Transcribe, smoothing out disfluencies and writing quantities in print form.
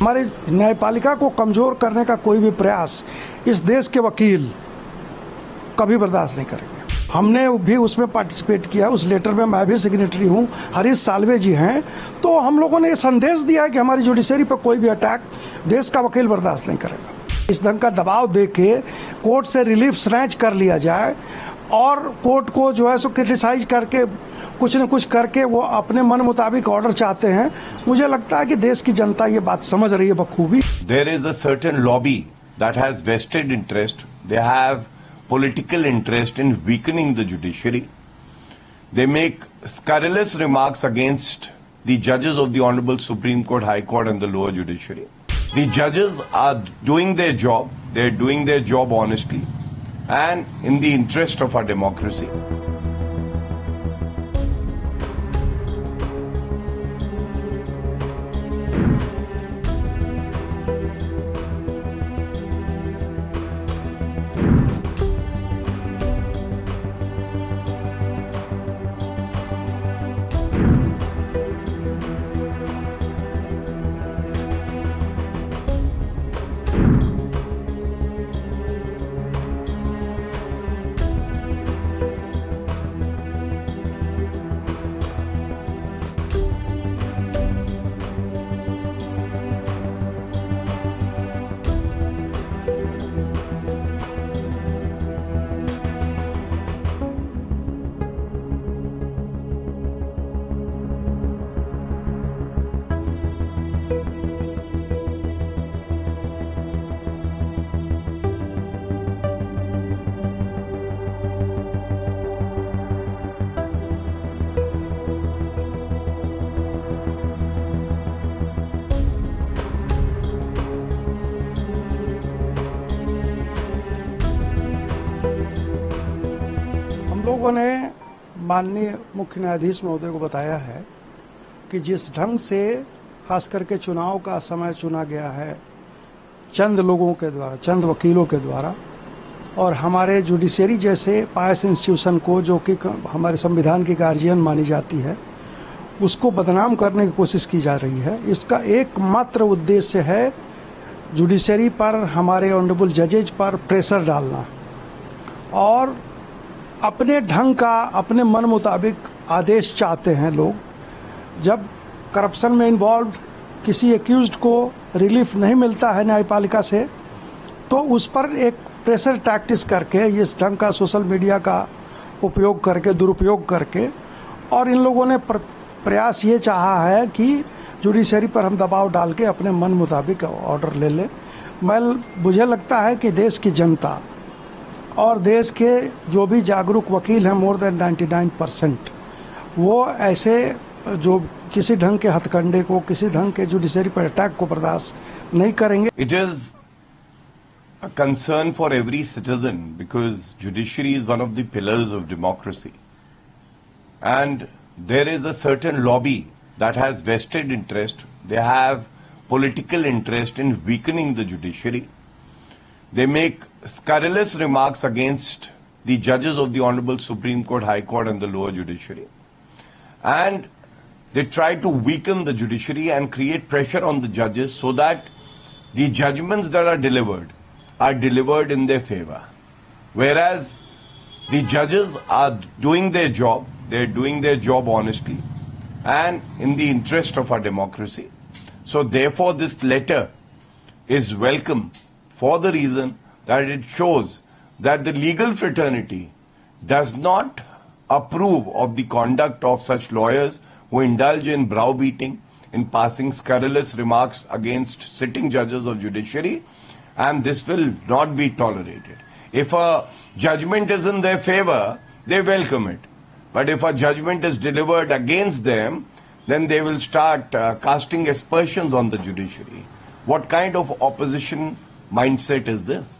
हमारी न्यायपालिका को कमजोर करने का कोई भी प्रयास इस देश के वकील कभी बर्दाश्त नहीं करेंगे। हमने भी उसमें पार्टिसिपेट किया, उस लेटर में मैं भी सिग्नेटरी हूं, हरीश साल्वे जी हैं। तो हम लोगों ने ये संदेश दिया है कि हमारी जुडिशरी पर कोई भी अटैक देश का वकील बर्दाश्त नहीं करेगा। इस ढंग का दबाव देके कोर्ट से रिलीफ स्नैच कर लिया जाए और कोर्ट को जो है सो क्रिटिसाइज करके कुछ न कुछ करके वो अपने मन मुताबिक ऑर्डर चाहते हैं। मुझे लगता है कि देश की जनता ये बात समझ रही है बखूबी। There is a certain lobby that has vested interest. They have political interest in weakening the judiciary. They make scurrilous remarks against the judges of the Honorable Supreme Court, High Court and the lower judiciary. The judges are doing their job. They're doing their job honestly and in the interest of our democracy. लोगों ने माननीय मुख्य न्यायाधीश महोदय को बताया है कि जिस ढंग से खास करके चुनाव का समय चुना गया है चंद लोगों के द्वारा, चंद वकीलों के द्वारा, और हमारे जुडिशरी जैसे पायस इंस्टीट्यूशन को जो कि हमारे संविधान की गार्जियन मानी जाती है उसको बदनाम करने की कोशिश की जा रही है। इसका एकमात्र उद्देश्य है जुडिशरी पर, हमारे ऑनरेबल जजेज पर प्रेशर डालना और अपने ढंग का, अपने मन मुताबिक आदेश चाहते हैं लोग। जब करप्शन में इन्वॉल्व किसी एक्यूज्ड को रिलीफ नहीं मिलता है न्यायपालिका से तो उस पर एक प्रेशर टैक्टिस करके, इस ढंग का सोशल मीडिया का उपयोग करके, दुरुपयोग करके, और इन लोगों ने प्रयास ये चाहा है कि जुडिशरी पर हम दबाव डाल के अपने मन मुताबिक ऑर्डर ले लें। मुझे लगता है कि देश की जनता और देश के जो भी जागरूक वकील हैं, मोर देन 99%, वो ऐसे जो किसी ढंग के हथकंडे को, किसी ढंग के जुडिशरी पर अटैक को बर्दाश्त नहीं करेंगे। It is a concern for every citizen because judiciary is one of the pillars of democracy. And there is a certain lobby that has vested interest. They have political interest in weakening the judiciary. They make scurrilous remarks against the judges of the Honorable Supreme Court, High Court and the lower judiciary. And they try to weaken the judiciary and create pressure on the judges so that the judgments that are delivered in their favor. Whereas the judges are doing their job, they're doing their job honestly and in the interest of our democracy. So therefore this letter is welcome for the reason that it shows that the legal fraternity does not approve of the conduct of such lawyers who indulge in browbeating, in passing scurrilous remarks against sitting judges of judiciary, and this will not be tolerated. If a judgment is in their favor, they welcome it. But if a judgment is delivered against them, then they will start casting aspersions on the judiciary. What kind of opposition mindset is this?